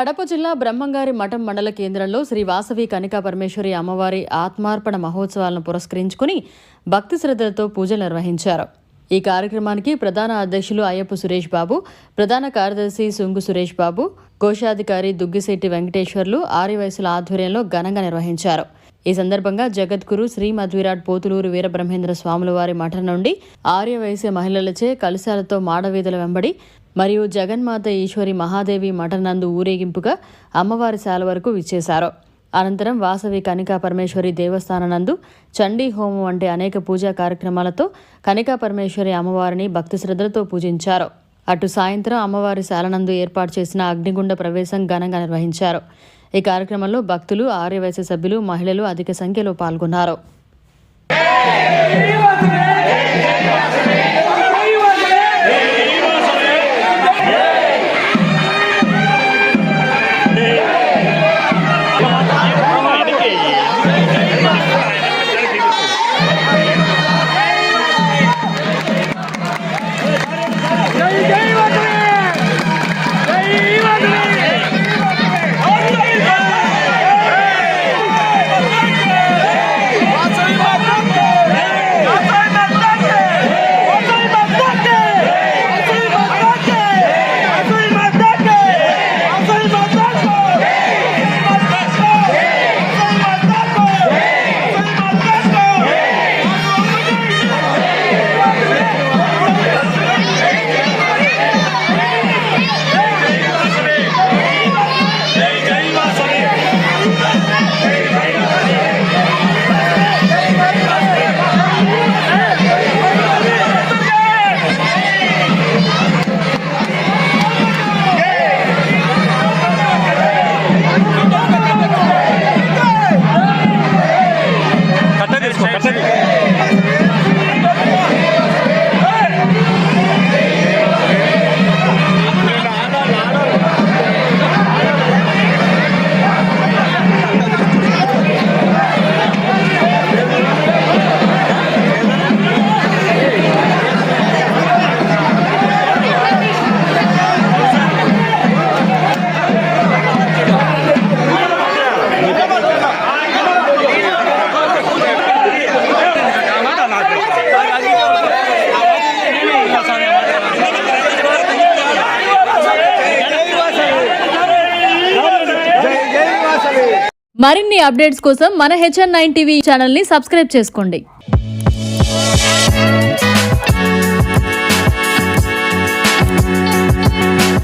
కడప జిల్లా బ్రహ్మంగారి మఠం మండల కేంద్రంలో శ్రీ వాసవి కనికా పరమేశ్వరి అమ్మవారి ఆత్మార్పణ మహోత్సవాలను పురస్కరించుకుని భక్తి శ్రద్ధలతో పూజలు నిర్వహించారు. ఈ కార్యక్రమానికి ప్రధాన అధ్యక్షులు అయ్యప్ప సురేష్ బాబు, ప్రధాన కార్యదర్శి సుంగు సురేష్ బాబు, కోశాధికారి దుగ్గిశెట్టి వెంకటేశ్వర్లు ఆర్యవయసుల ఆధ్వర్యంలో ఘనంగా నిర్వహించారు. ఈ సందర్భంగా జగద్గురు శ్రీ మధ్విరాట్ పోతులూరు వీరబ్రహ్మేంద్ర స్వాముల వారి మఠం నుండి ఆర్యవైశ్య మహిళలచే కలశాలతో మాడవీధుల వెంబడి మరియు జగన్మాత ఈశ్వరి మహాదేవి మఠనందు ఊరేగింపుగా అమ్మవారి శాల వరకు విచ్చేశారు. అనంతరం వాసవి కనికా పరమేశ్వరి దేవస్థాననందు చండీ హోమం వంటి అనేక పూజా కార్యక్రమాలతో కనికా పరమేశ్వరి అమ్మవారిని భక్తి శ్రద్ధలతో పూజించారు. అటు సాయంత్రం అమ్మవారి శాలనందు ఏర్పాటు చేసిన అగ్నిగుండ ప్రవేశం ఘనంగా నిర్వహించారు. ఈ కార్యక్రమంలో భక్తులు, ఆర్యవైశ్య సభ్యులు, మహిళలు అధిక సంఖ్యలో పాల్గొన్నారు. మరిన్ని అప్డేట్స్ కోసం మన HN9 టీవీ ఛానల్ని సబ్స్క్రైబ్ చేసుకోండి.